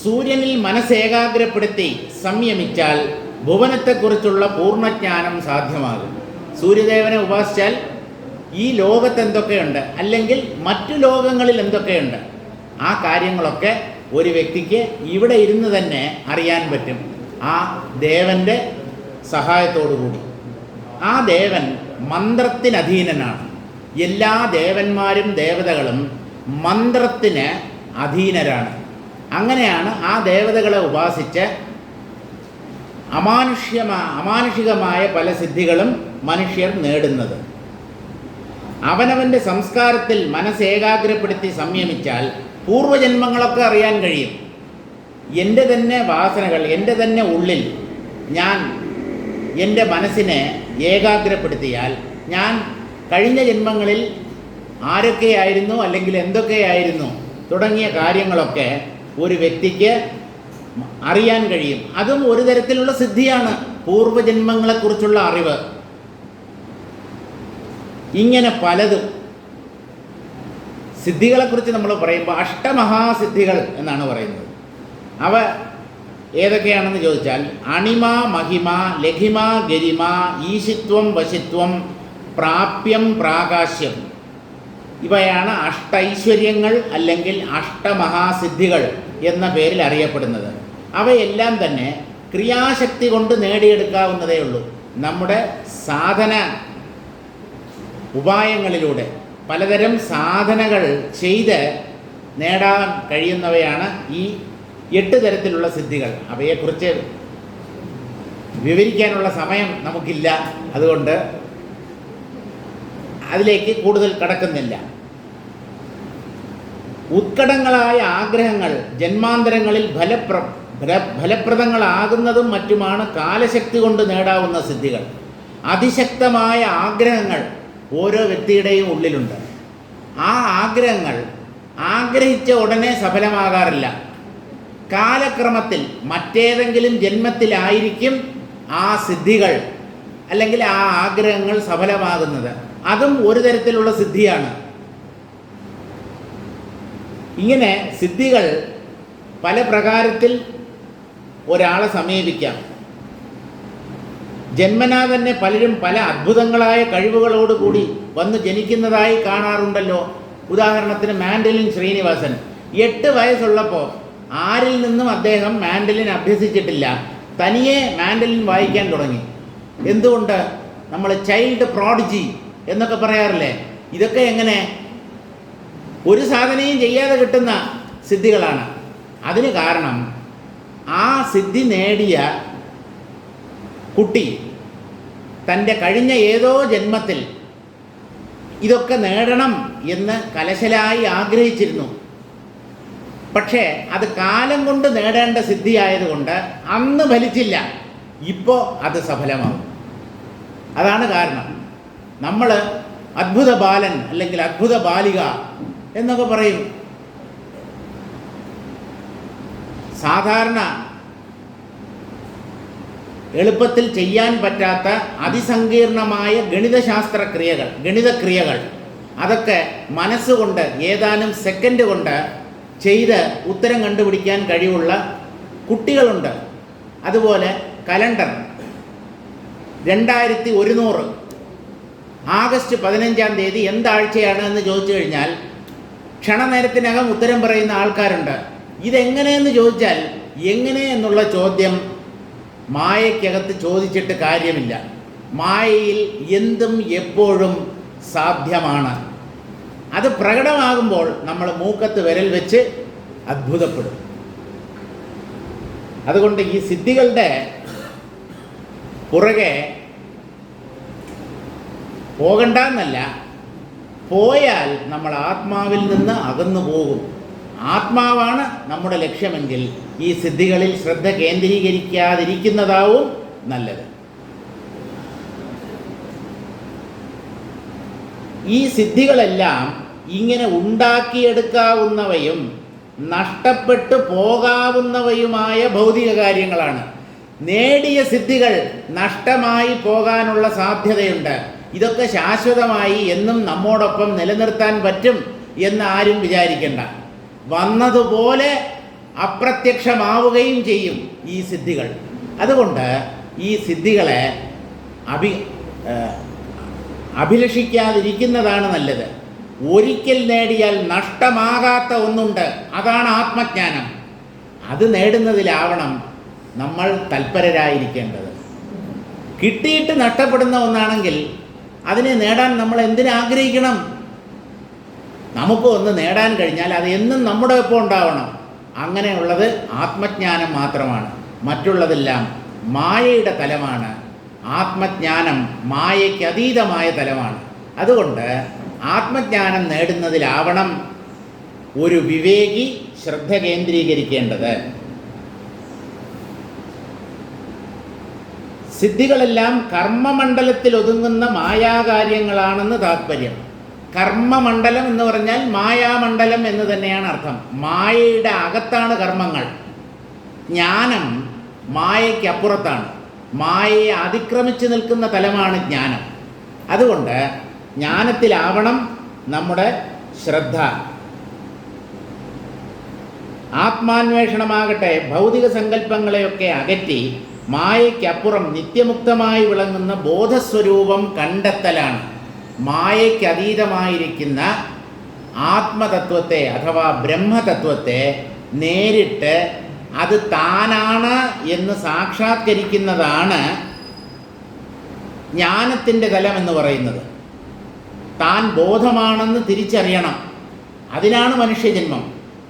സൂര്യനിൽ മനസ്സേകാഗ്രപ്പെടുത്തി സംയമിച്ചാൽ ഭുവനത്തെക്കുറിച്ചുള്ള പൂർണ്ണജ്ഞാനം സാധ്യമാകും. സൂര്യദേവനെ ഉപാസിച്ചാൽ ഈ ലോകത്ത് എന്തൊക്കെയുണ്ട്, അല്ലെങ്കിൽ മറ്റു ലോകങ്ങളിൽ എന്തൊക്കെയുണ്ട്, ആ കാര്യങ്ങളൊക്കെ ഒരു വ്യക്തിക്ക് ഇവിടെ ഇരുന്ന് തന്നെ അറിയാൻ പറ്റും, ആ ദേവൻ്റെ സഹായത്തോടു കൂടി. ആ ദേവൻ മന്ത്രത്തിനധീനനാണ്. എല്ലാ ദേവന്മാരും ദേവതകളും മന്ത്രത്തിന് അധീനരാണ്. അങ്ങനെയാണ് ആ ദേവതകളെ ഉപാസിച്ച് അമാനുഷികമായ പല സിദ്ധികളും മനുഷ്യർ നേടുന്നത്. അവനവൻ്റെ സംസ്കാരത്തിൽ മനസ്സേകാഗ്രപ്പെടുത്തി സംയമിച്ചാൽ പൂർവ്വജന്മങ്ങളൊക്കെ അറിയാൻ കഴിയും. എൻ്റെ തന്നെ വാസനകൾ, എൻ്റെ തന്നെ ഉള്ളിൽ ഞാൻ എൻ്റെ മനസ്സിനെ ഏകാഗ്രപ്പെടുത്തിയാൽ ഞാൻ കഴിഞ്ഞ ജന്മങ്ങളിൽ ആരൊക്കെയായിരുന്നു, അല്ലെങ്കിൽ എന്തൊക്കെയായിരുന്നു തുടങ്ങിയ കാര്യങ്ങളൊക്കെ ഒരു വ്യക്തിക്ക് അറിയാൻ കഴിയും. അതും ഒരു തരത്തിലുള്ള സിദ്ധിയാണ്, പൂർവ്വജന്മങ്ങളെക്കുറിച്ചുള്ള അറിവ്. ഇങ്ങനെ പലതും സിദ്ധികളെക്കുറിച്ച് നമ്മൾ പറയുമ്പോൾ അഷ്ടമഹാസിദ്ധികൾ എന്നാണ് പറയുന്നത്. അവ ഏതൊക്കെയാണെന്ന് ചോദിച്ചാൽ അണിമ, മഹിമ, ലഘിമ, ഗരിമ, ഈശിത്വം, വശിത്വം, പ്രാപ്യം, പ്രാകാശ്യം. ഇവയാണ് അഷ്ടൈശ്വര്യങ്ങൾ അല്ലെങ്കിൽ അഷ്ടമഹാസിദ്ധികൾ എന്ന പേരിൽ അറിയപ്പെടുന്നത്. അവയെല്ലാം തന്നെ ക്രിയാശക്തി കൊണ്ട് നേടിയെടുക്കാവുന്നതേ ഉള്ളൂ. നമ്മുടെ സാധന ഉപായങ്ങളിലൂടെ പലതരം സാധനകൾ ചെയ്ത് നേടാൻ കഴിയുന്നവയാണ് ഈ 8 തരത്തിലുള്ള സിദ്ധികൾ. അവയെക്കുറിച്ച് വിവരിക്കാനുള്ള സമയം നമുക്കില്ല, അതുകൊണ്ട് അതിലേക്ക് കൂടുതൽ കടക്കുന്നില്ല. ഉത്കടങ്ങളായ ആഗ്രഹങ്ങൾ ജന്മാന്തരങ്ങളിൽ ഫലപ്രദങ്ങളാകുന്നതും മറ്റുമാണ് കാലശക്തി കൊണ്ട് നേടാവുന്ന സിദ്ധികൾ. അതിശക്തമായ ആഗ്രഹങ്ങൾ ഓരോ വ്യക്തിയുടെയും ഉള്ളിലുണ്ട്. ആ ആഗ്രഹങ്ങൾ ആഗ്രഹിച്ച ഉടനെ സഫലമാകാറില്ല. കാലക്രമത്തിൽ മറ്റേതെങ്കിലും ജന്മത്തിലായിരിക്കും ആ സിദ്ധികൾ അല്ലെങ്കിൽ ആ ആഗ്രഹങ്ങൾ സഫലമാകുന്നത്. അതും ഒരു തരത്തിലുള്ള സിദ്ധിയാണ്. ഇങ്ങനെ സിദ്ധികൾ പല പ്രകാരത്തിൽ ഒരാളെ സമീപിക്കാം. ജന്മനാ തന്നെ പലരും പല അത്ഭുതങ്ങളായ കഴിവുകളോടുകൂടി വന്ന് ജനിക്കുന്നതായി കാണാറുണ്ടല്ലോ. ഉദാഹരണത്തിന് മാൻഡലിൻ ശ്രീനിവാസൻ 8 വയസ്സുള്ളപ്പോൾ ആരിൽ നിന്നും അദ്ദേഹം മാൻഡലിൻ അഭ്യസിച്ചിട്ടില്ല, തനിയെ മാൻഡലിൻ വായിക്കാൻ തുടങ്ങി. എന്തുകൊണ്ട്? നമ്മൾ ചൈൽഡ് പ്രോഡിജി എന്നൊക്കെ പറയാറില്ലേ? ഇതൊക്കെ എങ്ങനെ ഒരു സാധനയും ചെയ്യാതെ കിട്ടുന്ന സിദ്ധികളാണ്. അതിന് കാരണം ആ സിദ്ധി നേടിയ കുട്ടി തൻ്റെ കഴിഞ്ഞ ഏതോ ജന്മത്തിൽ ഇതൊക്കെ നേടണം എന്ന് കലശലായി ആഗ്രഹിച്ചിരുന്നു. പക്ഷേ അത് കാലം കൊണ്ട് നേടേണ്ട സിദ്ധിയായതുകൊണ്ട് അന്ന് ഫലിച്ചില്ല. ഇപ്പോൾ അത് സഫലമാകും. അതാണ് കാരണം. നമ്മൾ അത്ഭുത ബാലൻ അല്ലെങ്കിൽ അത്ഭുത ബാലിക എന്നൊക്കെ പറയും. സാധാരണ എളുപ്പത്തിൽ ചെയ്യാൻ പറ്റാത്ത അതിസങ്കീർണമായ ഗണിതക്രിയകൾ അതൊക്കെ മനസ്സുകൊണ്ട് ഏതാനും സെക്കൻഡ് കൊണ്ട് ചെയ്ത് ഉത്തരം കണ്ടുപിടിക്കാൻ കഴിവുള്ള കുട്ടികളുണ്ട്. അതുപോലെ കലണ്ടർ 2100 ആഗസ്റ്റ് 15-ാം തീയതി എന്താഴ്ചയാണ് എന്ന് ചോദിച്ചു കഴിഞ്ഞാൽ ക്ഷണനേരത്തിനകം ഉത്തരം പറയുന്ന ആൾക്കാരുണ്ട്. ഇതെങ്ങനെയെന്ന് ചോദിച്ചാൽ എങ്ങനെ എന്നുള്ള ചോദ്യം മായയ്ക്കകത്ത് ചോദിച്ചിട്ട് കാര്യമില്ല. മായയിൽ എന്തും എപ്പോഴും സാധ്യമാണ്. അത് പ്രകടമാകുമ്പോൾ നമ്മൾ മൂക്കത്ത് വിരൽ വെച്ച് അത്ഭുതപ്പെടും. അതുകൊണ്ട് ഈ സിദ്ധികളുടെ പുറകെ പോകണ്ടെന്നല്ല, പോയാൽ നമ്മൾ ആത്മാവിൽ നിന്ന് അകന്നു പോകും. ആത്മാവാണ് നമ്മുടെ ലക്ഷ്യമെങ്കിൽ ഈ സിദ്ധികളിൽ ശ്രദ്ധ കേന്ദ്രീകരിക്കാതിരിക്കുന്നതാവും നല്ലത്. ഈ സിദ്ധികളെല്ലാം ഇങ്ങനെ ഉണ്ടാക്കിയെടുക്കാവുന്നവയും നഷ്ടപ്പെട്ടു പോകാവുന്നവയുമായ ഭൗതിക കാര്യങ്ങളാണ്. നേടിയ സിദ്ധികൾ നഷ്ടമായി പോകാനുള്ള സാധ്യതയുണ്ട്. ഇതൊക്കെ ശാശ്വതമായി എന്നും നമ്മോടൊപ്പം നിലനിർത്താൻ പറ്റും എന്ന് ആരും വിചാരിക്കേണ്ട. വന്നതുപോലെ അപ്രത്യക്ഷമാവുകയും ചെയ്യും ഈ സിദ്ധികൾ. അതുകൊണ്ട് ഈ സിദ്ധികളെ അഭിലഷിക്കാതിരിക്കുന്നതാണ് നല്ലത്. ഒരിക്കൽ നേടിയാൽ നഷ്ടമാകാത്ത ഒന്നുണ്ട്, അതാണ് ആത്മജ്ഞാനം. അത് നേടുന്നതിലാവണം നമ്മൾ തൽപരരായിരിക്കേണ്ടത്. കിട്ടിയിട്ട് നഷ്ടപ്പെടുന്ന ഒന്നാണെങ്കിൽ അതിനെ നേടാൻ നമ്മൾ എന്തിനാഗ്രഹിക്കണം? നമുക്ക് ഒന്ന് നേടാൻ കഴിഞ്ഞാൽ അത് എന്നും നമ്മുടെ ഒപ്പം ഉണ്ടാവണം. അങ്ങനെയുള്ളത് ആത്മജ്ഞാനം മാത്രമാണ്. മറ്റുള്ളതെല്ലാം മായയുടെ തലമാണ്. ആത്മജ്ഞാനം മായയ്ക്ക് അതീതമായ തലമാണ്. അതുകൊണ്ട് ആത്മജ്ഞാനം നേടുന്നതിലാവണം ഒരു വിവേകി ശ്രദ്ധ കേന്ദ്രീകരിക്കേണ്ടത്. സിദ്ധികളെല്ലാം കർമ്മമണ്ഡലത്തിൽ ഒതുങ്ങുന്ന മായാകാര്യങ്ങളാണെന്ന് താത്പര്യം. കർമ്മമണ്ഡലം എന്ന് പറഞ്ഞാൽ മായാമണ്ഡലം എന്ന് തന്നെയാണ് അർത്ഥം. മായയുടെ അകത്താണ് കർമ്മങ്ങൾ. ജ്ഞാനം മായയ്ക്കപ്പുറത്താണ്. മായയെ അതിക്രമിച്ച് നിൽക്കുന്ന തലമാണ് ജ്ഞാനം. അതുകൊണ്ട് ജ്ഞാനത്തിലാവണം നമ്മുടെ ശ്രദ്ധ. ആത്മാന്വേഷണമാകട്ടെ ഭൗതിക സങ്കല്പങ്ങളെയൊക്കെ അകറ്റി മായയ്ക്കപ്പുറം നിത്യമുക്തമായി വിളങ്ങുന്ന ബോധസ്വരൂപം കണ്ടെത്തലാണ്. മായയ്ക്കതീതമായിരിക്കുന്ന ആത്മതത്വത്തെ അഥവാ ബ്രഹ്മതത്വത്തെ നേരിട്ട് അത് താനാണ് എന്ന് സാക്ഷാത്കരിക്കുന്നതാണ് ജ്ഞാനത്തിൻ്റെ തലം എന്ന് പറയുന്നത്. താൻ ബോധമാണെന്ന് തിരിച്ചറിയണം. അതിനാണ് മനുഷ്യജന്മം.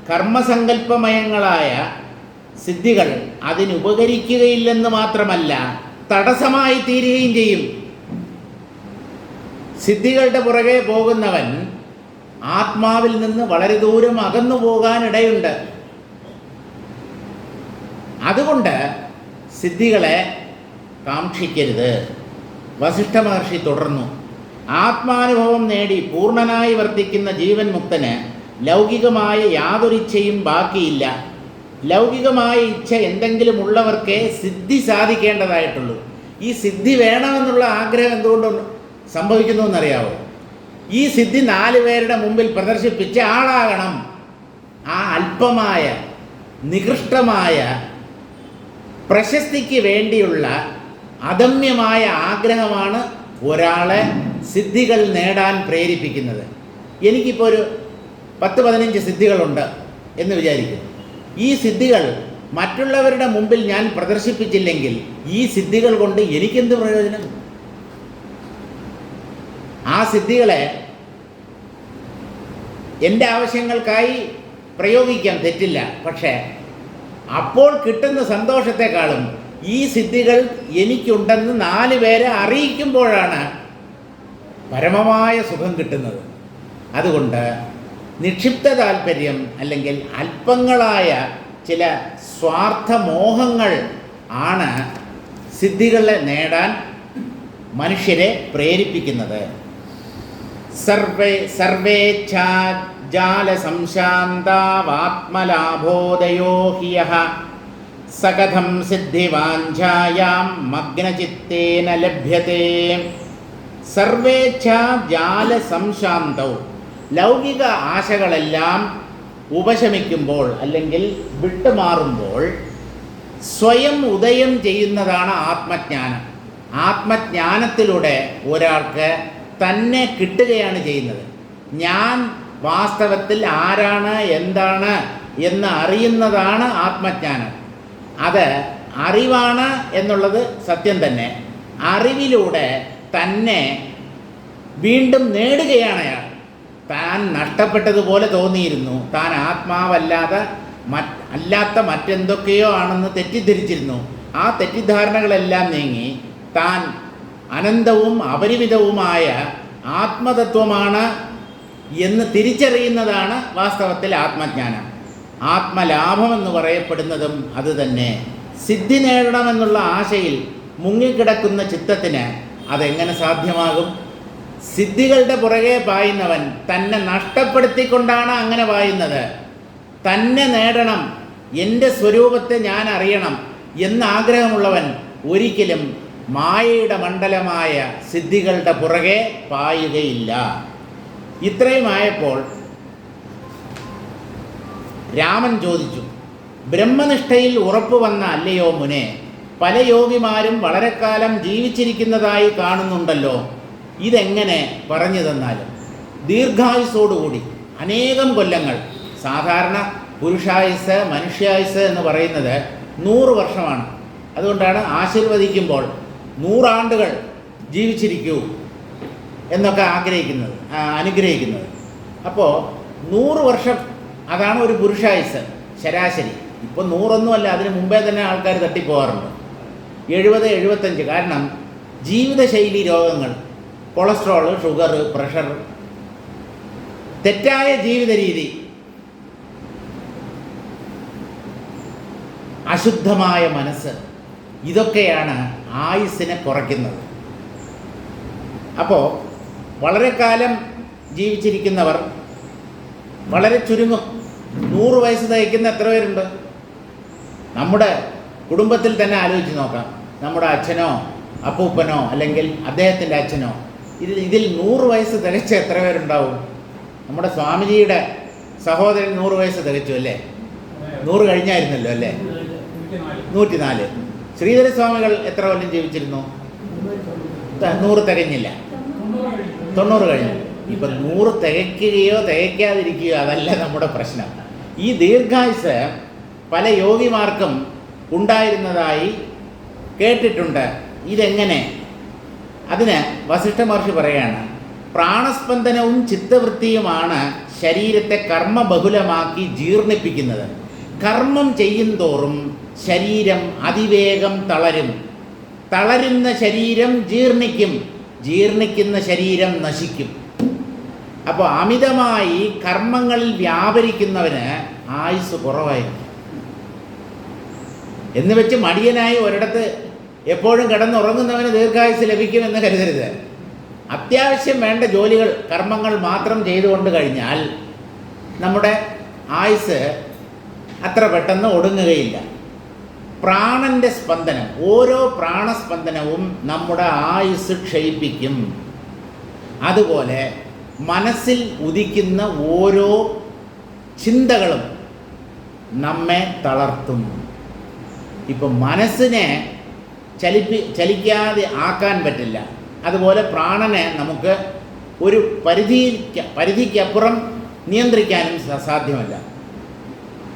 കർമ്മസങ്കല്പമയങ്ങളായ സിദ്ധികൾ അതിനുപകരിക്കുകയില്ലെന്ന് മാത്രമല്ല, തടസ്സമായി തീരുകയും ചെയ്യും. സിദ്ധികളുടെ പുറകെ പോകുന്നവൻ ആത്മാവിൽ നിന്ന് വളരെ ദൂരം അകന്നു പോകാനിടയുണ്ട്. അതുകൊണ്ട് സിദ്ധികളെ കാക്ഷിക്കരുത്. വസിഷ്ഠ മഹർഷി തുടർന്നു, ആത്മാനുഭവം നേടി പൂർണ്ണനായി വർത്തിക്കുന്ന ജീവൻ മുക്തന് ലൗകികമായ യാതൊരിച്ഛയും ബാക്കിയില്ല. ലൗകികമായ ഇച്ഛ എന്തെങ്കിലും ഉള്ളവർക്കേ സിദ്ധി സാധിക്കേണ്ടതായിട്ടുള്ളൂ. ഈ സിദ്ധി വേണമെന്നുള്ള ആഗ്രഹം എന്തുകൊണ്ട് സംഭവിക്കുന്നു എന്നറിയാവോ? ഈ സിദ്ധി 4 പേരുടെ മുമ്പിൽ പ്രദർശിപ്പിച്ച ആളാകണം. ആ അല്പമായ നികൃഷ്ടമായ പ്രശസ്തിക്ക് വേണ്ടിയുള്ള അദമ്യമായ ആഗ്രഹമാണ് ഒരാളെ സിദ്ധികൾ നേടാൻ പ്രേരിപ്പിക്കുന്നത്. എനിക്കിപ്പോൾ ഒരു 10-15 സിദ്ധികളുണ്ട് എന്ന് വിചാരിക്കുന്നു. ഈ സിദ്ധികൾ മറ്റുള്ളവരുടെ മുമ്പിൽ ഞാൻ പ്രദർശിപ്പിച്ചില്ലെങ്കിൽ ഈ സിദ്ധികൾ കൊണ്ട് എനിക്കെന്ത് പ്രയോജനം? ആ സിദ്ധികളെ എൻ്റെ ആവശ്യങ്ങൾക്കായി പ്രയോഗിക്കാം, തെറ്റില്ല. പക്ഷേ അപ്പോൾ കിട്ടുന്ന സന്തോഷത്തെക്കാളും ഈ സിദ്ധികൾ എനിക്കുണ്ടെന്ന് 4 പേരെ അറിയിക്കുമ്പോഴാണ് പരമമായ സുഖം കിട്ടുന്നത്. അതുകൊണ്ട് നിക്ഷിപ്ത താല്പര്യം അല്ലെങ്കിൽ അല്പങ്ങളായ ചില സ്വാർത്ഥമോഹങ്ങൾ ആണ് സിദ്ധികളെ നേടാൻ മനുഷ്യരെ പ്രേരിപ്പിക്കുന്നത്. സർവേച്ഛാ ജാലസംശാന്താവാത്മലാഭോദയോ ഹിയഃ സകഥം സിദ്ധിവാഞ്ഛായാം മഗ്നചിത്തേന ലഭ്യത്തെ. സർവേച്ഛാ ജാലസംശാന്തൗ, ലൗകിക ആശകളെല്ലാം ഉപശമിക്കുമ്പോൾ അല്ലെങ്കിൽ വിട്ടുമാറുമ്പോൾ സ്വയം ഉദയം ചെയ്യുന്നതാണ് ആത്മജ്ഞാനം. ആത്മജ്ഞാനത്തിലൂടെ ഒരാൾക്ക് തന്നെ കിട്ടുകയാണ് ചെയ്യുന്നത്. ഞാൻ വാസ്തവത്തിൽ ആരാണ്, എന്താണ് എന്ന് അറിയുന്നതാണ് ആത്മജ്ഞാനം. അത് അറിവാണ് എന്നുള്ളത് സത്യം തന്നെ. അറിവിലൂടെ തന്നെ വീണ്ടും നേടുകയാണ് അയാൾ. താൻ നഷ്ടപ്പെട്ടതുപോലെ തോന്നിയിരുന്നു, താൻ ആത്മാവല്ലാതെ അല്ലാത്ത മറ്റെന്തൊക്കെയോ ആണെന്ന് തെറ്റിദ്ധരിച്ചിരുന്നു. ആ തെറ്റിദ്ധാരണകളെല്ലാം നീങ്ങി താൻ അനന്തവും അപരിമിതവുമായ ആത്മതത്വമാണ് എന്ന് തിരിച്ചറിയുന്നതാണ് വാസ്തവത്തിൽ ആത്മജ്ഞാനം. ആത്മലാഭമെന്ന് പറയപ്പെടുന്നതും അതുതന്നെ. സിദ്ധി നേടണമെന്നുള്ള ആശയിൽ മുങ്ങിക്കിടക്കുന്ന ചിത്തത്തിന് അതെങ്ങനെ സാധ്യമാകും? സിദ്ധികളുടെ പുറകെ പായുന്നവൻ തന്നെ നഷ്ടപ്പെടുത്തിക്കൊണ്ടാണ് അങ്ങനെ പായുന്നത്. തന്നെ നേടണം, എൻ്റെ സ്വരൂപത്തെ ഞാൻ അറിയണം എന്നാഗ്രഹമുള്ളവൻ ഒരിക്കലും മായയുടെ മണ്ഡലമായ സിദ്ധികളുടെ പുറകെ പായുകയില്ല. ഇത്രയുമായപ്പോൾ രാമൻ ചോദിച്ചു, ബ്രഹ്മനിഷ്ഠയിൽ ഉറപ്പു വന്ന അല്ലയോ മുനെ, പല യോഗിമാരും വളരെ കാലം ജീവിച്ചിരിക്കുന്നതായി കാണുന്നുണ്ടല്ലോ. ഇതെങ്ങനെ പറഞ്ഞു തന്നാലും ദീർഘായുസ്സോടുകൂടി അനേകം കൊല്ലങ്ങൾ, സാധാരണ പുരുഷായുസ് മനുഷ്യായുസ് എന്ന് പറയുന്നത് 100 വർഷമാണ്. അതുകൊണ്ടാണ് ആശീർവദിക്കുമ്പോൾ 100 ആണ്ടുകൾ ജീവിച്ചിരിക്കൂ എന്നൊക്കെ അനുഗ്രഹിക്കുന്നത്. അപ്പോൾ 100 വർഷം അതാണ് ഒരു പുരുഷായുസ് ശരാശരി. ഇപ്പോൾ 100 അതിന് മുമ്പേ തന്നെ ആൾക്കാർ തട്ടിപ്പോകാറുണ്ട്. 70-75. കാരണം ജീവിതശൈലി രോഗങ്ങൾ, കൊളസ്ട്രോൾ, ഷുഗർ, പ്രഷർ, തെറ്റായ ജീവിത രീതി, അശുദ്ധമായ മനസ്സ്, ഇതൊക്കെയാണ് ആയുസ്സിനെ കുറയ്ക്കുന്നത്. അപ്പോൾ വളരെ കാലം ജീവിച്ചിരിക്കുന്നവർ വളരെ ചുരുങ്ങും. 100 വയസ്സ് തികയ്ക്കുന്ന എത്ര പേരുണ്ട്? നമ്മുടെ കുടുംബത്തിൽ തന്നെ ആലോചിച്ച് നോക്കാം. നമ്മുടെ അച്ഛനോ അപ്പൂപ്പനോ അല്ലെങ്കിൽ അദ്ദേഹത്തിൻ്റെ അച്ഛനോ ഇതിൽ 100 വയസ്സ് തികച്ച എത്ര പേരുണ്ടാവും? നമ്മുടെ സ്വാമിജിയുടെ സഹോദരൻ 100 വയസ്സ് തികച്ചു അല്ലേ? 100 കഴിഞ്ഞായിരുന്നല്ലോ അല്ലേ? 104. ശ്രീധരസ്വാമികൾ എത്ര കൊല്ലം ജീവിച്ചിരുന്നു? 100 തികഞ്ഞില്ല, 90 കഴിഞ്ഞു. ഇപ്പം 100 തികയ്ക്കുകയോ തികയ്ക്കാതിരിക്കുകയോ അതല്ല നമ്മുടെ പ്രശ്നം. ഈ ദീർഘായുസ് പല യോഗിമാർക്കും ഉണ്ടായിരുന്നതായി കേട്ടിട്ടുണ്ട്. ഇതെങ്ങനെ? അതിന് വസിഷ്ഠ മഹർഷി പറയുകയാണ്, പ്രാണസ്പന്ദനവും ചിത്തവൃത്തിയുമാണ് ശരീരത്തെ കർമ്മബഹുലമാക്കി ജീർണിപ്പിക്കുന്നത്. കർമ്മം ചെയ്യും തോറും ശരീരം അതിവേഗം തളരും. തളരുന്ന ശരീരം ജീർണിക്കും, ജീർണിക്കുന്ന ശരീരം നശിക്കും. അപ്പോൾ അമിതമായി കർമ്മങ്ങളിൽ വ്യാപരിക്കുന്നവന് ആയുസ് കുറവായിരിക്കും. എന്ന് വെച്ച് മടിയനായി ഒരിടത്ത് എപ്പോഴും കിടന്നുറങ്ങുന്നവന് ദീർഘായുസ് ലഭിക്കുമെന്ന് കരുതരുത്. അത്യാവശ്യം വേണ്ട ജോലികൾ, കർമ്മങ്ങൾ മാത്രം ചെയ്തുകൊണ്ട് കഴിഞ്ഞാൽ നമ്മുടെ ആയുസ് അത്ര പെട്ടെന്ന് ഒടുങ്ങുകയില്ല. പ്രാണൻ്റെ സ്പന്ദനം, ഓരോ പ്രാണസ്പന്ദനവും നമ്മുടെ ആയുസ് ക്ഷയിപ്പിക്കും. അതുപോലെ മനസ്സിൽ ഉദിക്കുന്ന ഓരോ ചിന്തകളും നമ്മെ തളർത്തും. ഇപ്പം മനസ്സിനെ ചലിക്കാതെ ആക്കാൻ പറ്റില്ല. അതുപോലെ പ്രാണനെ നമുക്ക് ഒരു പരിധിക്കപ്പുറം നിയന്ത്രിക്കാനും സാധ്യമല്ല.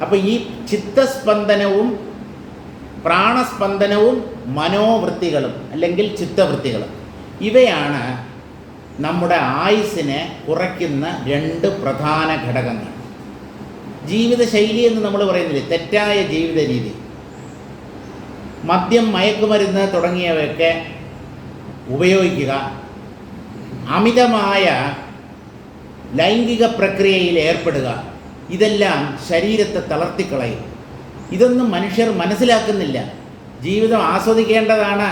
അപ്പോൾ ഈ ചിത്തസ്പന്ദനവും പ്രാണസ്പന്ദനവും മനോവൃത്തികളും അല്ലെങ്കിൽ ചിത്തവൃത്തികളും, ഇവയാണ് നമ്മുടെ ആയുസ്സിനെ കുറയ്ക്കുന്ന 2 പ്രധാന ഘടകങ്ങൾ. ജീവിതശൈലി എന്ന് നമ്മൾ പറയുന്നില്ലേ, തെറ്റായ ജീവിത രീതി, മദ്യം, മയക്കുമരുന്ന് തുടങ്ങിയവയൊക്കെ ഉപയോഗിക്കുക, അമിതമായ ലൈംഗിക പ്രക്രിയയിൽ ഏർപ്പെടുക, ഇതെല്ലാം ശരീരത്തെ തളർത്തിക്കളയും. ഇതൊന്നും മനുഷ്യർ മനസ്സിലാക്കുന്നില്ല. ജീവിതം ആസ്വദിക്കേണ്ടതാണ്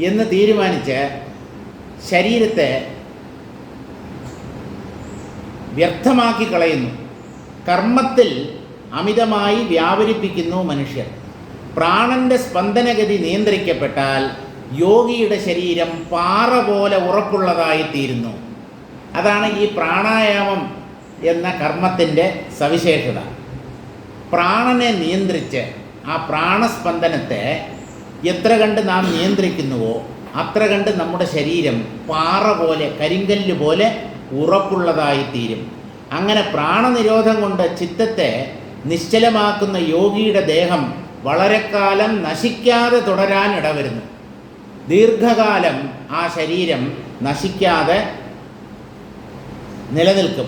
എന്ന് തീരുമാനിച്ച് ശരീരത്തെ വ്യർത്ഥമാക്കി കളയുന്നു. കർമ്മത്തിൽ അമിതമായി വ്യാപരിപ്പിക്കുന്നു മനുഷ്യർ. പ്രാണന്റെ സ്പന്ദനഗതി നിയന്ത്രിക്കപ്പെട്ടാൽ യോഗിയുടെ ശരീരം പാറ പോലെ ഉറപ്പുള്ളതായിത്തീരുന്നു. അതാണ് ഈ പ്രാണായാമം എന്ന കർമ്മത്തിൻ്റെ സവിശേഷത. പ്രാണനെ നിയന്ത്രിച്ച് ആ പ്രാണസ്പന്ദനത്തെ എത്ര കണ്ട് നാം നിയന്ത്രിക്കുന്നുവോ അത്ര കണ്ട് നമ്മുടെ ശരീരം പാറ പോലെ, കരിങ്കല്ല് പോലെ ഉറപ്പുള്ളതായിത്തീരും. അങ്ങനെ പ്രാണനിരോധം കൊണ്ട് ചിത്തത്തെ നിശ്ചലമാക്കുന്ന യോഗിയുടെ ദേഹം വളരെ കാലം നശിക്കാതെ തുടരാൻ ഇടവരുന്നു. ദീർഘകാലം ആ ശരീരം നശിക്കാതെ നിലനിൽക്കും.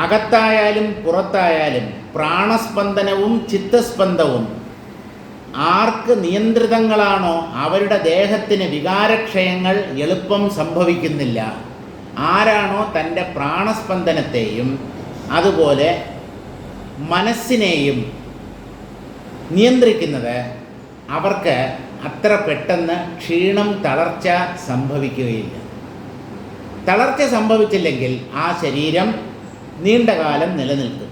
അകത്തായാലും പുറത്തായാലും പ്രാണസ്പന്ദനവും ചിത്തസ്പന്ദവും ആർക്ക് നിയന്ത്രിതങ്ങളാണോ അവരുടെ ദേഹത്തിന് വികാരക്ഷയങ്ങൾ എളുപ്പം സംഭവിക്കുന്നില്ല. ആരാണോ തൻ്റെ പ്രാണസ്പന്ദനത്തെയും അതുപോലെ മനസ്സിനെയും നിയന്ത്രിക്കുന്നത് അവർക്ക് അത്ര പെട്ടെന്ന് ക്ഷീണം, തളർച്ച സംഭവിക്കുകയില്ല. തളർച്ച സംഭവിച്ചില്ലെങ്കിൽ ആ ശരീരം നീണ്ടകാലം നിലനിൽക്കും.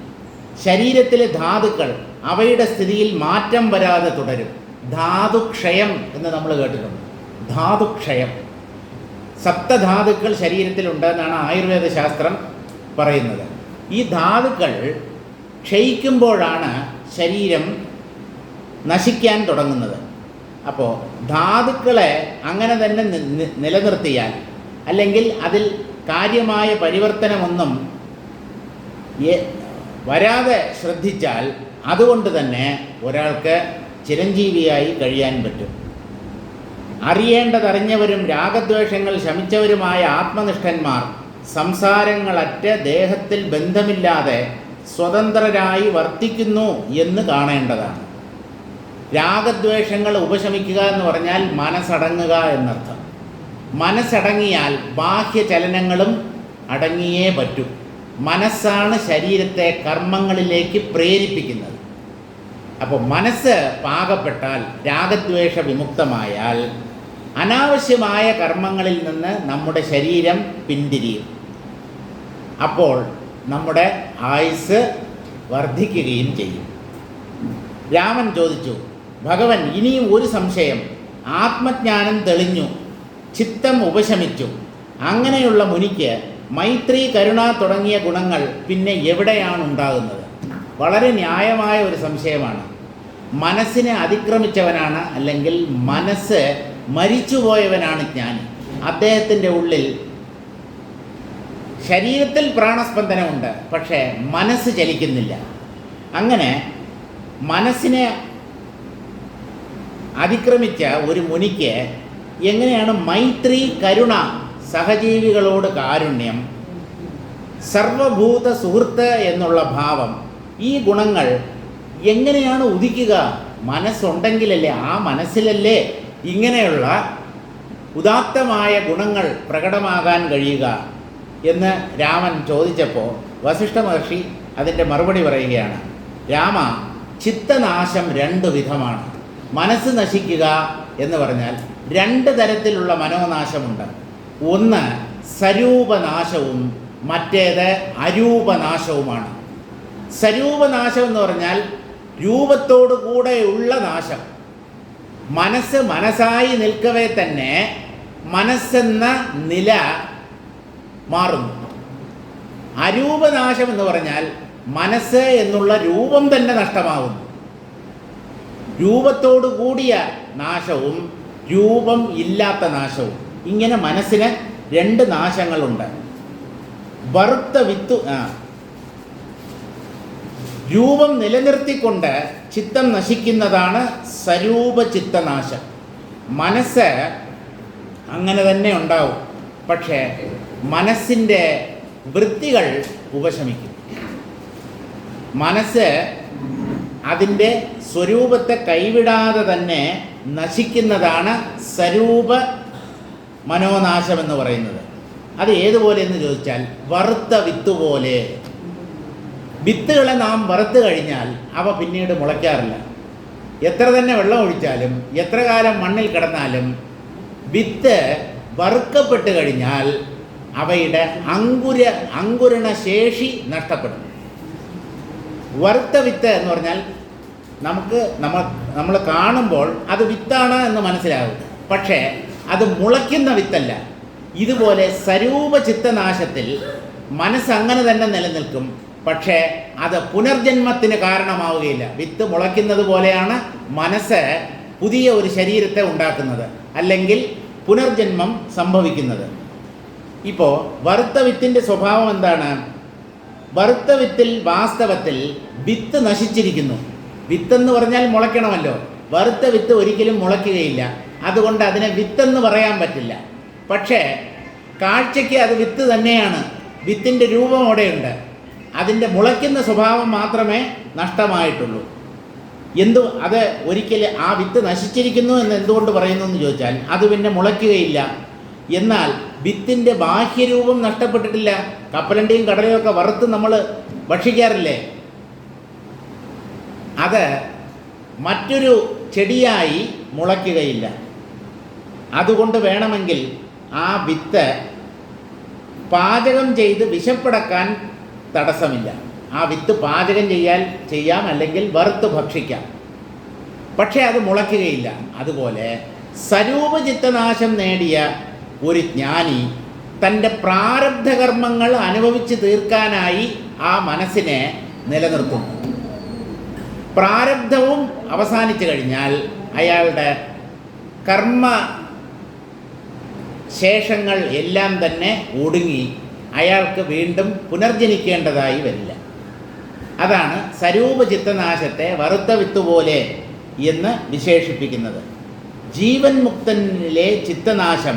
ശരീരത്തിലെ ധാതുക്കൾ അവയുടെ സ്ഥിതിയിൽ മാറ്റം വരാതെ തുടരും. ധാതുക്ഷയം എന്ന് നമ്മൾ കേട്ടിട്ടുണ്ട്. ധാതുക്ഷയം, സപ്തധാതുക്കൾ ശരീരത്തിലുണ്ടെന്നാണ് ആയുർവേദ ശാസ്ത്രം പറയുന്നത്. ഈ ധാതുക്കൾ ക്ഷയിക്കുമ്പോഴാണ് ശരീരം നശിക്കാൻ തുടങ്ങുന്നത്. അപ്പോൾ ധാതുക്കളെ അങ്ങനെ തന്നെ നിലനിർത്തിയാൽ, അല്ലെങ്കിൽ അതിൽ കാര്യമായ പരിവർത്തനമൊന്നും വരാതെ ശ്രദ്ധിച്ചാൽ, അതുകൊണ്ട് തന്നെ ഒരാൾക്ക് ചിരഞ്ജീവിയായി കഴിയാൻ പറ്റും. അറിയേണ്ടതറിഞ്ഞവരും രാഗദ്വേഷങ്ങൾ ശമിച്ചവരുമായ ആത്മനിഷ്ഠന്മാർ സംസാരങ്ങളറ്റ ദേഹത്തിൽ ബന്ധമില്ലാതെ സ്വതന്ത്രരായി വർത്തിക്കുന്നു എന്ന് കാണേണ്ടതാണ്. രാഗദ്വേഷങ്ങൾ ഉപശമിക്കുക എന്ന് പറഞ്ഞാൽ മനസ്സടങ്ങുക എന്നർത്ഥം. മനസ്സടങ്ങിയാൽ ബാഹ്യ ചലനങ്ങളും അടങ്ങിയേ പറ്റൂ. മനസ്സാണ് ശരീരത്തെ കർമ്മങ്ങളിലേക്ക് പ്രേരിപ്പിക്കുന്നത്. അപ്പോൾ മനസ്സ് പാകപ്പെട്ടാൽ, രാഗദ്വേഷ വിമുക്തമായാൽ, അനാവശ്യമായ കർമ്മങ്ങളിൽ നിന്ന് നമ്മുടെ ശരീരം പിന്തിരിയും. അപ്പോൾ നമ്മുടെ ആയുസ് വർദ്ധിക്കുകയും ചെയ്യും. രാമൻ ചോദിച്ചു, ഭഗവൻ, ഇനിയും ഒരു സംശയം. ആത്മജ്ഞാനം തെളിഞ്ഞു, ചിത്തം ഉപശമിച്ചു. അങ്ങനെയുള്ള മുനിക്ക് മൈത്രി, കരുണ തുടങ്ങിയ ഗുണങ്ങൾ പിന്നെ എവിടെയാണ് ഉണ്ടാകുന്നത്? വളരെ ന്യായമായ ഒരു സംശയമാണ്. മനസ്സിനെ അതിക്രമിച്ചവനാണ്, അല്ലെങ്കിൽ മനസ്സ് മരിച്ചുപോയവനാണ് ജ്ഞാനി. അദ്ദേഹത്തിൻ്റെ ഉള്ളിൽ ശരീരത്തിൽ പ്രാണസ്പന്ദനമുണ്ട്, പക്ഷേ മനസ്സ് ചലിക്കുന്നില്ല. അങ്ങനെ മനസ്സിനെ അതിക്രമിച്ച ഒരു മുനിക്ക് എങ്ങനെയാണ് മൈത്രി, കരുണ, സഹജീവികളോട് കാരുണ്യം, സർവഭൂത സുഹൃത്ത് എന്നുള്ള ഭാവം, ഈ ഗുണങ്ങൾ എങ്ങനെയാണ് ഉദിക്കുക? മനസ്സുണ്ടെങ്കിലല്ലേ, ആ മനസ്സിലല്ലേ ഇങ്ങനെയുള്ള ഉദാത്തമായ ഗുണങ്ങൾ പ്രകടമാകാൻ കഴിയുക എന്ന് രാമൻ ചോദിച്ചപ്പോൾ വസിഷ്ഠ മഹർഷി അതിൻ്റെ മറുപടി പറയുകയാണ്. രാമ, ചിത്തനാശം 2 വിധമാണ്. മനസ്സ് നശിക്കുക എന്ന് പറഞ്ഞാൽ 2 തരത്തിലുള്ള മനോനാശമുണ്ട്. ഒന്ന് സ്വരൂപനാശവും മറ്റേത് അരൂപനാശവുമാണ്. സ്വരൂപനാശം എന്ന് പറഞ്ഞാൽ രൂപത്തോടു കൂടെയുള്ള നാശം. മനസ്സ് മനസ്സായി നിൽക്കവേ തന്നെ മനസ്സെന്ന നില മാറുന്നു. അരൂപനാശം എന്ന് പറഞ്ഞാൽ മനസ്സ് എന്നുള്ള രൂപം തന്നെ നഷ്ടമാകുന്നു. രൂപത്തോടു കൂടിയ നാശവും രൂപം ഇല്ലാത്ത നാശവും. ഇങ്ങനെ മനസ്സിന് 2 നാശങ്ങളുണ്ട്. വറുത്ത വിത്ത് രൂപം നിലനിർത്തിക്കൊണ്ട് ചിത്തം നശിക്കുന്നതാണ് സ്വരൂപ ചിത്തനാശം. മനസ്സ് അങ്ങനെ തന്നെ ഉണ്ടാവും, പക്ഷേ മനസ്സിൻ്റെ വൃത്തികൾ ഉപശമിക്കും. മനസ്സ് അതിൻ്റെ സ്വരൂപത്തെ കൈവിടാതെ തന്നെ നശിക്കുന്നതാണ് സ്വരൂപ മനോനാശമെന്ന് പറയുന്നത്. അത് ഏതുപോലെ എന്ന് ചോദിച്ചാൽ, വറുത്ത വിത്ത് പോലെ. വിത്തുകളെ നാം വറുത്ത് കഴിഞ്ഞാൽ അവ പിന്നീട് മുളയ്ക്കാറില്ല. എത്ര തന്നെ വെള്ളം ഒഴിച്ചാലും എത്ര കാലം മണ്ണിൽ കിടന്നാലും വിത്ത് വറുക്കപ്പെട്ട് കഴിഞ്ഞാൽ അവയുടെ അങ്കുരണ ശേഷി നഷ്ടപ്പെടും. വറുത്ത വിത്ത് എന്ന് പറഞ്ഞാൽ നമ്മൾ കാണുമ്പോൾ അത് വിത്താണ് എന്ന് മനസ്സിലാകും, പക്ഷേ അത് മുളയ്ക്കുന്ന വിത്തല്ല. ഇതുപോലെ സ്വരൂപ ചിത്തനാശത്തിൽ മനസ്സങ്ങനെ തന്നെ നിലനിൽക്കും, പക്ഷേ അത് പുനർജന്മത്തിന് കാരണമാവുകയില്ല. വിത്ത് മുളയ്ക്കുന്നത് പോലെയാണ് മനസ്സ് പുതിയ ഒരു ശരീരത്തെ ഉണ്ടാക്കുന്നത്, അല്ലെങ്കിൽ പുനർജന്മം സംഭവിക്കുന്നത്. ഇപ്പോൾ വറുത്ത വിത്തിൻ്റെ സ്വഭാവം എന്താണ്? വറുത്ത വിത്തിൽ വാസ്തവത്തിൽ വിത്ത് നശിച്ചിരിക്കുന്നു. വിത്തെന്ന് പറഞ്ഞാൽ മുളയ്ക്കണമല്ലോ. വറുത്ത വിത്ത് ഒരിക്കലും മുളയ്ക്കുകയില്ല, അതുകൊണ്ട് അതിനെ വിത്തെന്ന് പറയാൻ പറ്റില്ല. പക്ഷേ കാഴ്ചയ്ക്ക് അത് വിത്ത് തന്നെയാണ്. വിത്തിൻ്റെ രൂപം അവിടെയുണ്ട്, അതിൻ്റെ മുളയ്ക്കുന്ന സ്വഭാവം മാത്രമേ നഷ്ടമായിട്ടുള്ളൂ. അത് ഒരിക്കൽ ആ വിത്ത് നശിച്ചിരിക്കുന്നു എന്ന് എന്തുകൊണ്ട് പറയുന്നു എന്ന് ചോദിച്ചാൽ, അത് പിന്നെ മുളയ്ക്കുകയില്ല. എന്നാൽ വിത്തിൻ്റെ ബാഹ്യരൂപം നഷ്ടപ്പെട്ടിട്ടില്ല. കപ്പലണ്ടിയും കടലയും ഒക്കെ വറുത്ത് നമ്മൾ ഭക്ഷിക്കാറില്ലേ? അത് മറ്റൊരു ചെടിയായി മുളയ്ക്കുകയില്ല. അതുകൊണ്ട് വേണമെങ്കിൽ ആ വിത്ത് പാചകം ചെയ്ത് വിശപ്പടക്കാൻ തടസ്സമില്ല. ആ വിത്ത് പാചകം ചെയ്യാം, അല്ലെങ്കിൽ വറുത്ത് ഭക്ഷിക്കാം, പക്ഷേ അത് മുളയ്ക്കുകയില്ല. അതുപോലെ സ്വരൂപചിത്തനാശം നേടിയ ഒരു ജ്ഞാനി തൻ്റെ പ്രാരബ്ധകർമ്മങ്ങൾ അനുഭവിച്ച് തീർക്കാനായി ആ മനസ്സിനെ നിലനിർത്തുന്നു. പ്രാരബ്ധവും അവസാനിച്ചു കഴിഞ്ഞാൽ അയാളുടെ കർമ്മ ശേഷങ്ങൾ എല്ലാം തന്നെ ഒടുങ്ങി അയാൾക്ക് വീണ്ടും പുനർജനിക്കേണ്ടതായി വരില്ല. അതാണ് സ്വരൂപചിത്തനാശത്തെ വറുത്ത വിത്തുപോലെ എന്ന് വിശേഷിപ്പിക്കുന്നത്. ജീവൻ മുക്തനിലെ ചിത്തനാശം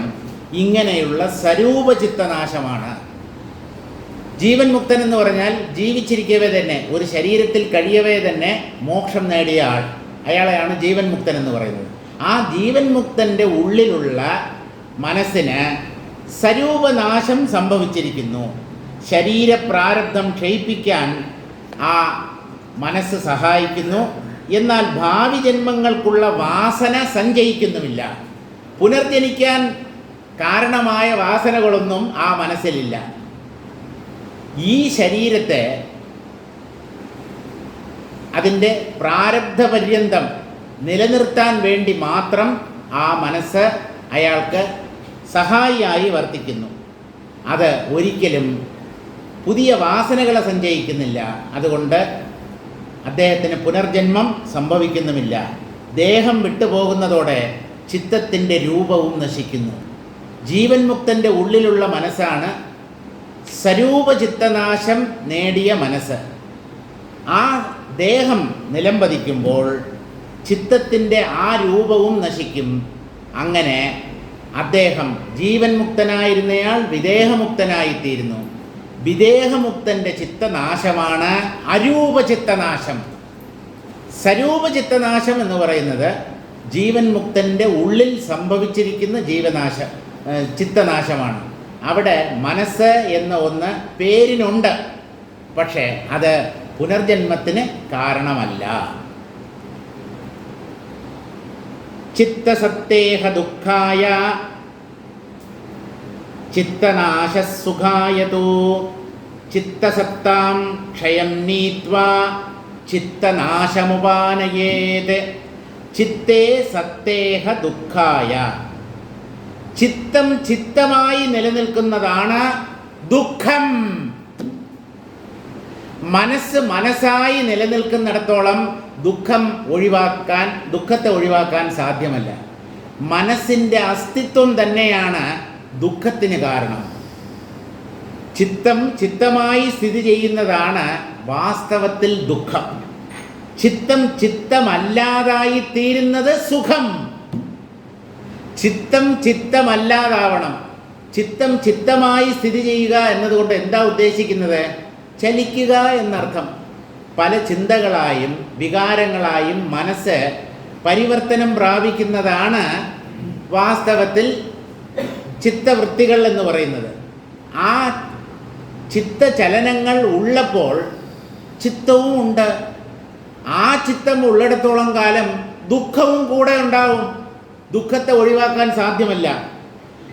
ഇങ്ങനെയുള്ള സ്വരൂപചിത്തനാശമാണ്. ജീവൻ മുക്തൻ എന്ന് പറഞ്ഞാൽ ജീവിച്ചിരിക്കവേ തന്നെ, ഒരു ശരീരത്തിൽ കഴിയവേ തന്നെ മോക്ഷം നേടിയ ആൾ, അയാളെയാണ് ജീവൻ മുക്തൻ എന്ന് പറയുന്നത്. ആ ജീവൻ മുക്തൻ്റെ ഉള്ളിലുള്ള മനസ്സിന് സ്വരൂപനാശം സംഭവിച്ചിരിക്കുന്നു. ശരീരപ്രാരബ്ധം ക്ഷയിപ്പിക്കാൻ ആ മനസ്സ് സഹായിക്കുന്നു. എന്നാൽ ഭാവി ജന്മങ്ങൾക്കുള്ള വാസന സഞ്ചയിക്കുന്നുമില്ല. പുനർജനിക്കാൻ കാരണമായ വാസനകളൊന്നും ആ മനസ്സിലില്ല. ഈ ശരീരത്തെ അതിൻ്റെ പ്രാരബ്ധപര്യന്തം നിലനിർത്താൻ വേണ്ടി മാത്രം ആ മനസ്സ് അയാൾക്ക് സഹായിയായി വർത്തിക്കുന്നു. അത് ഒരിക്കലും പുതിയ വാസനകളെ സഞ്ചയിക്കുന്നില്ല. അതുകൊണ്ട് അദ്ദേഹത്തിന് പുനർജന്മം സംഭവിക്കുന്നുമില്ല. ദേഹം വിട്ടുപോകുന്നതോടെ ചിത്തത്തിൻ്റെ രൂപവും നശിക്കുന്നു. ജീവൻ മുക്തൻ്റെ ഉള്ളിലുള്ള മനസ്സാണ് സ്വരൂപചിത്തനാശം നേടിയ മനസ്സ്. ആ ദേഹം നിലംപതിക്കുമ്പോൾ ചിത്തത്തിൻ്റെ ആ രൂപവും നശിക്കും. അങ്ങനെ അദ്ദേഹം ജീവൻ മുക്തനായിരുന്നയാൾ വിദേഹമുക്തനായിത്തീരുന്നു. വിദേഹമുക്തൻ്റെ ചിത്തനാശമാണ് അരൂപചിത്തനാശം. സ്വരൂപചിത്തനാശം എന്ന് പറയുന്നത് ജീവൻ മുക്തൻ്റെ ഉള്ളിൽ സംഭവിച്ചിരിക്കുന്ന ചിത്തനാശമാണ്. അവിടെ മനസ്സ് എന്ന ഒന്ന് പേരിനുണ്ട്, പക്ഷേ അത് പുനർജന്മത്തിന് കാരണമല്ല. ചിത്തസത്തേഹ ദുഃഖായ ചിത്തനാശസുഖായതോ ചിത്തസത്താം ക്ഷയം നീത്വാ ചിത്തനാശമുപാനയേത്. ചിത്തേ സത്തേഹ ദുഃഖായ. ചിത്തം ചിത്തമായി നിലനിൽക്കുന്നതാണ് ദുഃഖം. മനസ്സ് മനസ്സായി നിലനിൽക്കുന്നിടത്തോളം ദുഃഖത്തെ ഒഴിവാക്കാൻ സാധ്യമല്ല. മനസ്സിൻ്റെ അസ്തിത്വം തന്നെയാണ് ദുഃഖത്തിന് കാരണം. ചിത്തം ചിത്തമായി സ്ഥിതി ചെയ്യുന്നതാണ് വാസ്തവത്തിൽ ദുഃഖം. ചിത്തം ചിത്തമല്ലാതായി തീരുന്നത് സുഖം. ചിത്തം ചിത്തമല്ലാതാവണം. ചിത്തം ചിത്തമായി സ്ഥിതി ചെയ്യുക എന്നതുകൊണ്ട് എന്താ ഉദ്ദേശിക്കുന്നത്? ചലിക്കുക എന്നർത്ഥം. പല ചിന്തകളായും വികാരങ്ങളായും മനസ്സ് പരിവർത്തനം പ്രാപിക്കുന്നതാണ് വാസ്തവത്തിൽ ചിത്തവൃത്തികൾ എന്ന് പറയുന്നത്. ആ ചിത്തചലനങ്ങൾ ഉള്ളപ്പോൾ ചിത്തവും ഉണ്ട്. ആ ചിത്തം ഉള്ളിടത്തോളം കാലം ദുഃഖവും കൂടെ ഉണ്ടാവും. ദുഃഖത്തെ ഒഴിവാക്കാൻ സാധ്യമല്ല.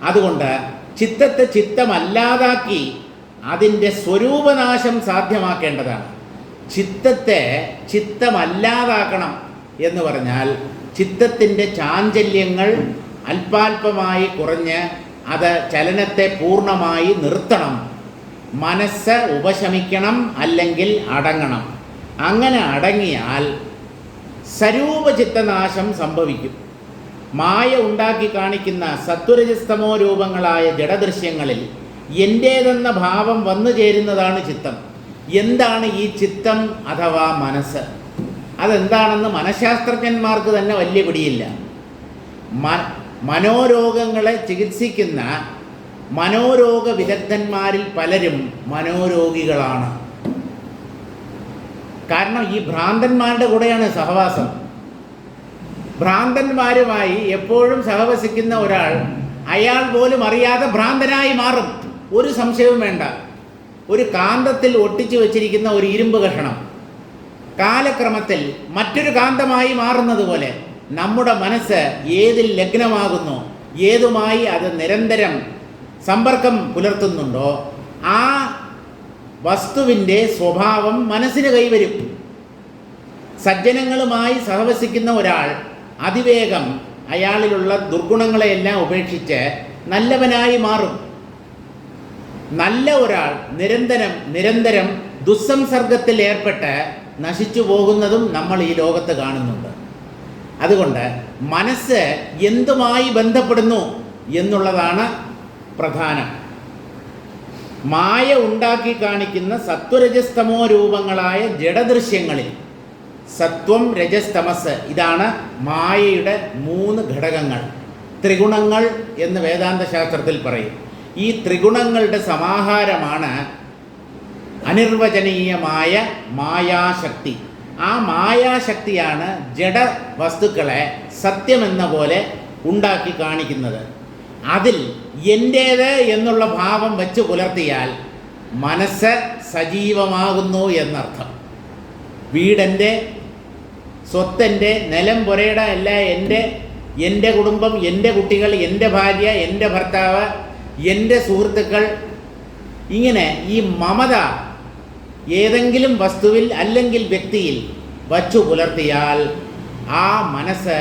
അതുകൊണ്ട് ചിത്തത്തെ ചിത്തമല്ലാതാക്കി അതിൻ്റെ സ്വരൂപനാശം സാധ്യമാക്കേണ്ടതാണ്. ചിത്തത്തെ ചിത്തമല്ലാതാക്കണം എന്ന് പറഞ്ഞാൽ ചിത്തത്തിൻ്റെ ചാഞ്ചല്യങ്ങൾ അല്പാൽപമായി കുറഞ്ഞ് അത് ചലനത്തെ പൂർണ്ണമായി നിർത്തണം. മനസ്സ് ഉപശമിക്കണം, അല്ലെങ്കിൽ അടങ്ങണം. അങ്ങനെ അടങ്ങിയാൽ സ്വരൂപചിത്തനാശം സംഭവിക്കും. മായ ഉണ്ടാക്കി കാണിക്കുന്ന സത്വരജസ്തമോ രൂപങ്ങളായ ജഡദൃശ്യങ്ങളിൽ എൻ്റേതെന്ന ഭാവം വന്നു ചേരുന്നതാണ് ചിത്തം. എന്താണ് ഈ ചിത്തം അഥവാ മനസ്സ്? അതെന്താണെന്ന് മനഃശാസ്ത്രജ്ഞന്മാർക്ക് തന്നെ വലിയ പിടിയില്ല. മനോരോഗങ്ങളെ ചികിത്സിക്കുന്ന മനോരോഗ വിദഗ്ധന്മാരിൽ പലരും മനോരോഗികളാണ്. കാരണം ഈ ഭ്രാന്തന്മാരുടെ കൂടെയാണ് സഹവാസം. ഭ്രാന്തന്മാരുമായി എപ്പോഴും സഹവസിക്കുന്ന ഒരാൾ അയാൾ പോലും അറിയാതെ ഭ്രാന്തനായി മാറും. ഒരു സംശയവും വേണ്ട. ഒരു കാന്തത്തിൽ ഒട്ടിച്ചു വച്ചിരിക്കുന്ന ഒരു ഇരുമ്പ് കഷണം കാലക്രമത്തിൽ മറ്റൊരു കാന്തമായി മാറുന്നത് പോലെ നമ്മുടെ മനസ്സ് ഏതിൽ ലഗ്നമാകുന്നു, ഏതുമായി അത് നിരന്തരം സമ്പർക്കം പുലർത്തുന്നുണ്ടോ ആ വസ്തുവിൻ്റെ സ്വഭാവം മനസ്സിന് കൈവരും. സജ്ജനങ്ങളുമായി സഹവസിക്കുന്ന ഒരാൾ അതിവേഗം അയാളിലുള്ള ദുർഗുണങ്ങളെയെല്ലാം ഉപേക്ഷിച്ച് നല്ലവനായി മാറും. നല്ല ഒരാൾ നിരന്തരം ദുസ്സംസർഗത്തിൽ ഏർപ്പെട്ട് നശിച്ചു പോകുന്നതും നമ്മൾ ഈ ലോകത്ത് കാണുന്നുണ്ട്. അതുകൊണ്ട് മനസ്സ് എന്തുമായി ബന്ധപ്പെടുന്നു എന്നുള്ളതാണ് പ്രധാനം. മായ ഉണ്ടാക്കി കാണിക്കുന്ന സത്വരജസ്തമോ രൂപങ്ങളായ ജഡദൃശ്യങ്ങളിൽ സത്വം, രജസ്, തമസ് ഇതാണ് മായയുടെ 3 ഘടകങ്ങൾ. ത്രിഗുണങ്ങൾ എന്ന് വേദാന്ത ശാസ്ത്രത്തിൽ പറയും. ഈ ത്രിഗുണങ്ങളുടെ സമാഹാരമാണ് അനിർവചനീയമായ മായാശക്തി. ആ മായാശക്തിയാണ് ജഡ വസ്തുക്കളെ സത്യമെന്ന പോലെ ഉണ്ടാക്കി കാണിക്കുന്നത്. അതിൽ എൻ്റേത് എന്നുള്ള ഭാവം വെച്ച് പുലർത്തിയാൽ മനസ്സ് സജീവമാകുന്നു എന്നർത്ഥം. വീടെൻ്റെ, സ്വത്തെൻ്റെ, നിലം പുരയുടെ അല്ല എൻ്റെ കുടുംബം, എൻ്റെ കുട്ടികൾ, എൻ്റെ ഭാര്യ, എൻ്റെ ഭർത്താവ്, എൻ്റെ സുഹൃത്തുക്കൾ, ഇങ്ങനെ ഈ മമത ഏതെങ്കിലും വസ്തുവിൽ അല്ലെങ്കിൽ വ്യക്തിയിൽ വച്ചു പുലർത്തിയാൽ ആ മനസ്സ്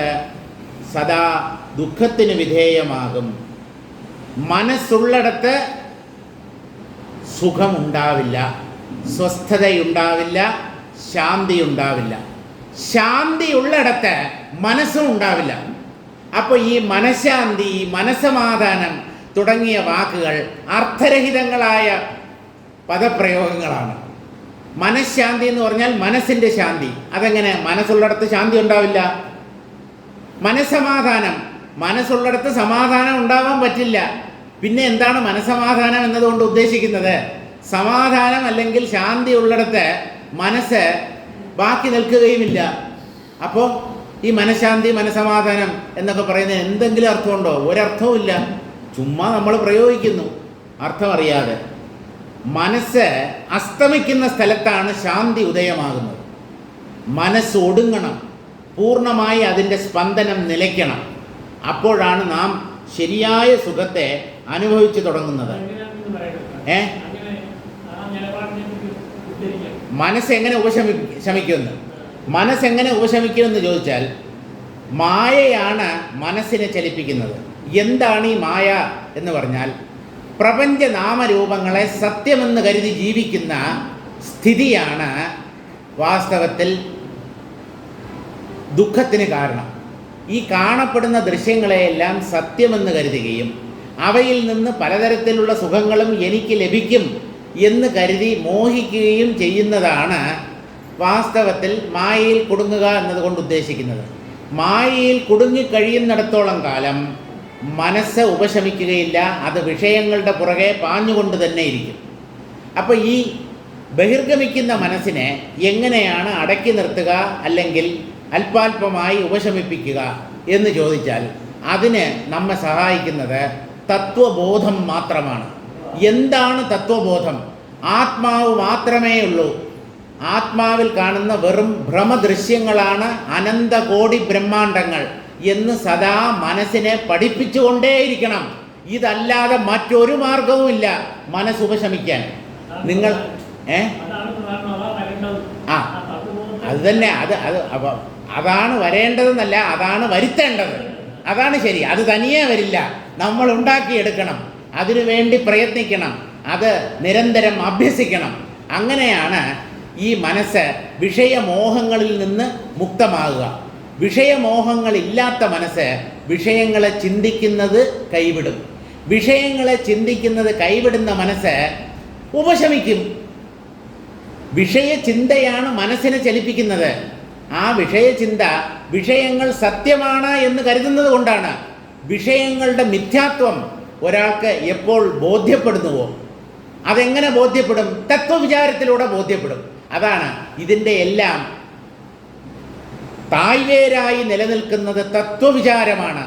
സദാ ദുഃഖത്തിന് വിധേയമാകും. മനസ്സുള്ളിടത്ത് സുഖമുണ്ടാവില്ല, സ്വസ്ഥതയുണ്ടാവില്ല, ശാന്തിയുണ്ടാവില്ല. ശാന്തിയുള്ളിടത്ത് മനസ്സും ഉണ്ടാവില്ല. അപ്പോൾ ഈ മനഃശാന്തി, മനസ്സമാധാനം തുടങ്ങിയ വാക്കുകൾ അർത്ഥരഹിതങ്ങളായ പദപ്രയോഗങ്ങളാണ്. മനഃശാന്തി എന്ന് പറഞ്ഞാൽ മനസ്സിൻ്റെ ശാന്തി. അതെങ്ങനെ? മനസ്സുള്ളിടത്ത് ശാന്തി ഉണ്ടാവില്ല. മനസ്സമാധാനം, മനസ്സുള്ളിടത്ത് സമാധാനം ഉണ്ടാവാൻ പറ്റില്ല. പിന്നെ എന്താണ് മനസ്സമാധാനം എന്നതുകൊണ്ട് ഉദ്ദേശിക്കുന്നത്? സമാധാനം അല്ലെങ്കിൽ ശാന്തി ഉള്ളിടത്ത് മനസ്സ് ബാക്കി നിൽക്കുകയുമില്ല. അപ്പോൾ ഈ മനഃശാന്തി, മനസ്സമാധാനം എന്നൊക്കെ പറയുന്നത് എന്തെങ്കിലും അർത്ഥമുണ്ടോ? ഒരർത്ഥവുമില്ല. ചുമ്മാ നമ്മൾ പ്രയോഗിക്കുന്നു അർത്ഥം അറിയാതെ. മനസ്സ് അസ്തമിക്കുന്ന സ്ഥലത്താണ് ശാന്തി ഉദയമാകുന്നത്. മനസ്സ് ഒടുങ്ങണം, പൂർണ്ണമായി അതിൻ്റെ സ്പന്ദനം നിലയ്ക്കണം. അപ്പോഴാണ് നാം ശരിയായ സുഖത്തെ അനുഭവിച്ചു തുടങ്ങുന്നത്. മനസ്സെങ്ങനെ ശമിക്കുമെന്ന് മനസ്സെങ്ങനെ ഉപശമിക്കുമെന്ന് ചോദിച്ചാൽ, മായയാണ് മനസ്സിനെ ചലിപ്പിക്കുന്നത്. എന്താണ് ഈ മായ എന്ന് പറഞ്ഞാൽ, പ്രപഞ്ച നാമരൂപങ്ങളെ സത്യമെന്ന് കരുതി ജീവിക്കുന്ന സ്ഥിതിയാണ് വാസ്തവത്തിൽ ദുഃഖത്തിന് കാരണം. ഈ കാണപ്പെടുന്ന ദൃശ്യങ്ങളെയെല്ലാം സത്യമെന്ന് കരുതുകയും അവയിൽ നിന്ന് പലതരത്തിലുള്ള സുഖങ്ങളും എനിക്ക് ലഭിക്കും എന്ന് കരുതി മോഹിക്കുകയും ചെയ്യുന്നതാണ് വാസ്തവത്തിൽ മായയിൽ കുടുങ്ങുക എന്നതുകൊണ്ട് ഉദ്ദേശിക്കുന്നത്. മായയിൽ കുടുങ്ങിക്കഴിയുന്നിടത്തോളം കാലം മനസ്സ് ഉപശമിക്കുകയില്ല. അത് വിഷയങ്ങളുടെ പുറകെ പാഞ്ഞുകൊണ്ട് തന്നെ ഇരിക്കും. അപ്പോൾ ഈ ബഹിർഗമിക്കുന്ന മനസ്സിനെ എങ്ങനെയാണ് അടക്കി നിർത്തുക അല്ലെങ്കിൽ അല്പാൽപമായി ഉപശമിപ്പിക്കുക എന്ന് ചോദിച്ചാൽ, അതിന് നമ്മെ സഹായിക്കുന്നത് തത്വബോധം മാത്രമാണ്. എന്താണ് തത്വബോധം? ആത്മാവ് മാത്രമേ ഉള്ളൂ. ആത്മാവിൽ കാണുന്ന വെറും ഭ്രമദൃശ്യങ്ങളാണ് അനന്തകോടി ബ്രഹ്മാണ്ടങ്ങൾ എന്ന് സദാ മനസ്സിനെ പഠിപ്പിച്ചുകൊണ്ടേയിരിക്കണം. ഇതല്ലാതെ മറ്റൊരു മാർഗവുമില്ല മനസ്സ് ഉപശമിക്കാൻ. നിങ്ങൾ അത് തന്നെ, അതാണ് വരേണ്ടതെന്നല്ല, അതാണ് വരുത്തേണ്ടത്. അതാണ് ശരി. അത് തനിയേ വരില്ല, നമ്മൾ ഉണ്ടാക്കിയെടുക്കണം. അതിനുവേണ്ടി പ്രയത്നിക്കണം, അത് നിരന്തരം അഭ്യസിക്കണം. അങ്ങനെയാണ് ഈ മനസ്സ് വിഷയമോഹങ്ങളിൽ നിന്ന് മുക്തമാകുക. വിഷയമോഹങ്ങളില്ലാത്ത മനസ്സ് വിഷയങ്ങളെ ചിന്തിക്കുന്നത് കൈവിടും. വിഷയങ്ങളെ ചിന്തിക്കുന്നത് കൈവിടുന്ന മനസ്സ് ഉപശമിക്കും. വിഷയചിന്തയാണ് മനസ്സിനെ ചലിപ്പിക്കുന്നത്. ആ വിഷയചിന്ത വിഷയങ്ങൾ സത്യമാണ് എന്ന് കരുതുന്നത് കൊണ്ടാണ്. വിഷയങ്ങളുടെ മിഥ്യാത്വം ഒരാൾക്ക് എപ്പോൾ ബോധ്യപ്പെടുന്നുവോ, അതെങ്ങനെ ബോധ്യപ്പെടും? തത്വവിചാരത്തിലൂടെ ബോധ്യപ്പെടും. അതാണ് ഇതിൻ്റെ എല്ലാം തായ്വേരായി നിലനിൽക്കുന്നത് തത്വവിചാരമാണ്.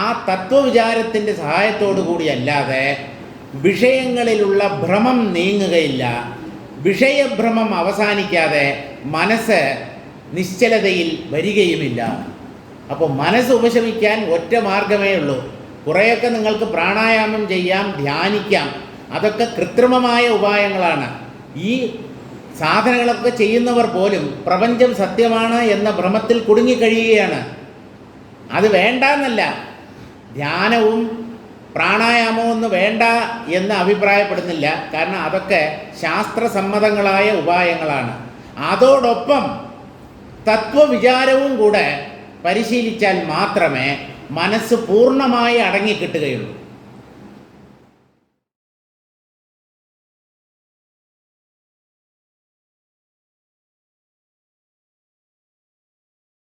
ആ തത്വവിചാരത്തിൻ്റെ സഹായത്തോടു കൂടിയല്ലാതെ വിഷയങ്ങളിലുള്ള ഭ്രമം നീങ്ങുകയില്ല. വിഷയഭ്രമം അവസാനിക്കാതെ മനസ്സ് നിശ്ചലതയിൽ വരികയുമില്ല. അപ്പോൾ മനസ്സ് ഉപശമിക്കാൻ ഒറ്റ മാർഗമേ ഉള്ളൂ. കുറേയൊക്കെ നിങ്ങൾക്ക് പ്രാണായാമം ചെയ്യാം, ധ്യാനിക്കാം. അതൊക്കെ കൃത്രിമമായ ഉപായങ്ങളാണ്. ഈ സാധനങ്ങളൊക്കെ ചെയ്യുന്നവർ പോലും പ്രപഞ്ചം സത്യമാണ് എന്ന ഭ്രമത്തിൽ കുടുങ്ങിക്കഴിയുകയാണ്. അത് വേണ്ടെന്നല്ല, ധ്യാനവും പ്രാണായാമവും ഒന്നും വേണ്ട എന്ന് അഭിപ്രായപ്പെടുന്നില്ല. കാരണം അതൊക്കെ ശാസ്ത്രസമ്മതങ്ങളായ ഉപായങ്ങളാണ്. അതോടൊപ്പം തത്വവിചാരവും കൂടെ പരിശീലിച്ചാൽ മാത്രമേ മനസ്സ് പൂർണ്ണമായി അടങ്ങിക്കിട്ടുകയുള്ളൂ.